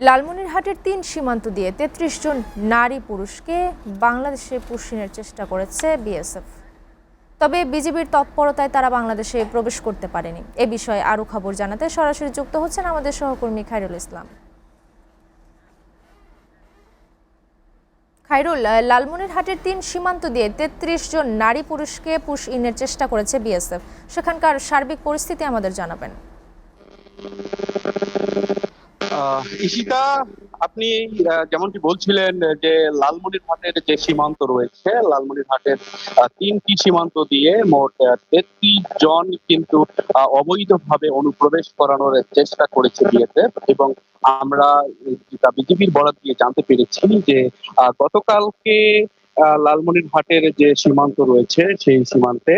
লালমনিরহাটের ৩ সীমান্ত দিয়ে ৩৩ জন নারী পুরুষকে বাংলাদেশে পুষিনের চেষ্টা করেছে বিএসএফ। তবে বিজিবির তৎপরতায় তারা বাংলাদেশে প্রবেশ করতে পারেনি। এ বিষয়ে আরও খবর জানাতে সরাসরি যুক্ত হচ্ছেন আমাদের সহকর্মী খায়রুল ইসলাম। খায়রুল, লালমনিরহাটের ৩ সীমান্ত দিয়ে ৩৩ জন নারী পুরুষকে পুশ ইনের চেষ্টা করেছে বিএসএফ। সেখানকার সার্বিক পরিস্থিতি আমাদের জানাবেন। ঈশিতা, আপনি যেমনটি বলছিলেন যে লালমনিরহাটের যে সীমান্ত রয়েছে, লালমনিরহাটের ৩টি সীমান্ত দিয়ে মোট ৩৩ জন কিন্তু অবৈধভাবে অনুপ্রবেশ করানোর চেষ্টা করেছে বিএসএফ। এবং আমরা বিজিবির বরাত দিয়ে জানতে পেরেছি যে গতকালকে লালমনিরহাটের যে সীমান্ত রয়েছে সেই সীমান্তে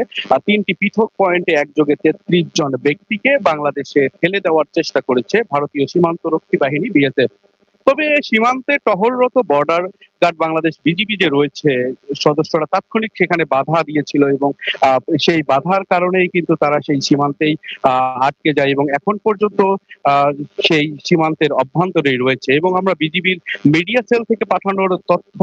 ৩টি পৃথক পয়েন্টে একযোগে ৩৩ জন ব্যক্তিকে বাংলাদেশে ফেলে দেওয়ার চেষ্টা করেছে ভারতীয় সীমান্ত রক্ষী বাহিনী বিএসএফ। তবে সীমান্তে টহলরত বর্ডার গার্ড বাংলাদেশ বিজিবি যে রয়েছে সদস্যরা তাৎক্ষণিক সেখানে বাধা দিয়েছিল এবং সেই বাধার কারণেই কিন্তু তারা সেই সীমান্তেই আটকে যায় এবং এখন পর্যন্ত সেই সীমান্তের অভ্যন্তরেই রয়েছে। এবং আমরা বিজিবির মিডিয়া সেল থেকে পাঠানোর তথ্য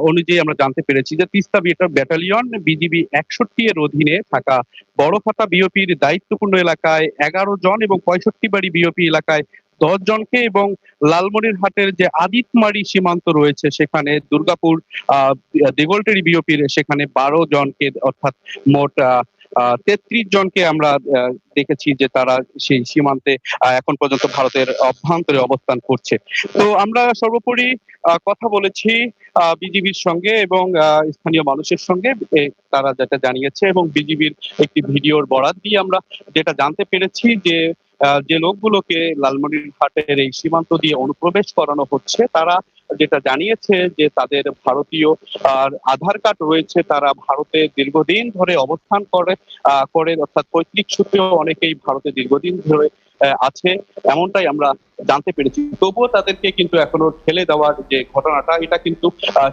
অনুযায়ী আমরা জানতে পেরেছি যে তিস্তা ব্যাটালিয়ন বিজিবি ৬১ এর অধীনে থাকা বড়ফাটা বিওপির দায়িত্বপূর্ণ এলাকায় ১১ জন এবং ৬৫ বাড়ি বিওপি এলাকায় ১০ জনকে এবং লালমনিরহাটের যে আদিতমারি সীমান্ত রয়েছে সেখানে দুর্গাপুর দেগলটেরি বিওপির সেখানে ১২ জনকে অর্থাৎ মোট ৩৩ জনকে আমরা দেখেছি যে তারা সেই সীমান্তে এখন পর্যন্ত ভারতের অভ্যন্তরে অবস্থান করছে। তো আমরা সর্বোপরি কথা বলেছি বিজিবির সঙ্গে এবং স্থানীয় মানুষের সঙ্গে, তারা যেটা জানিয়েছে এবং বিজিবির একটি ভিডিওর বরাত দিয়ে আমরা যেটা জানতে পেরেছি যে যে লোকগুলোকে লালমনিরহাটের এই সীমান্ত দিয়ে অনুপ্রবেশ করানো হচ্ছে তারা যেটা জানিয়েছে যে তাদের ভারতীয় আধার কার্ড রয়েছে, তারা ভারতে দীর্ঘদিন ধরে অবস্থান করে অর্থাৎ পৈতৃক সূত্রেও অনেকেই ভারতে দীর্ঘদিন ধরে আছে এমনটাই আমরা জানতে পেরেছি। তবুও তাদেরকে কিন্তু এখনো ঠেলে দেওয়ার যে ঘটনাটা এটা কিন্তু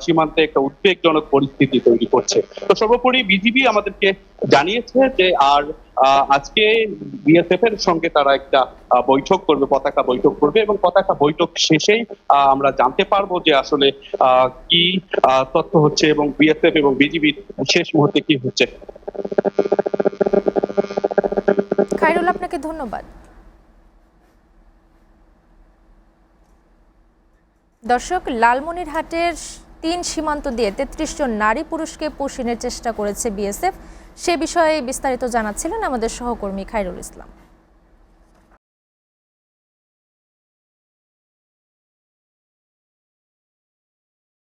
সীমান্তে একটা উদ্বেগজনক পরিস্থিতি তৈরি করছে। তো সর্বোপরি বিজিবি আমাদেরকে জানিয়েছে যে আর আজকে বিএসএফ এর সঙ্গে তারা একটা বৈঠক করবে, পতাকা বৈঠক করবে এবং পতাকা বৈঠক শেষেই আমরা জানতে পারবো যে আসলে কি তথ্য হচ্ছে এবং বিএসএফ এবং বিজিবির শেষ মুহূর্তে কি হচ্ছে। খায়রুল, আপনাকে ধন্যবাদ। দর্শক, লালমনিরহাটের ৩ সীমান্ত দিয়ে ৩৩ জন নারী পুরুষকে পুশিনের চেষ্টা করেছে বিএসএফ। সে বিষয়ে বিস্তারিত জানাচ্ছিলেন আমাদের সহকর্মী খায়রুল ইসলাম।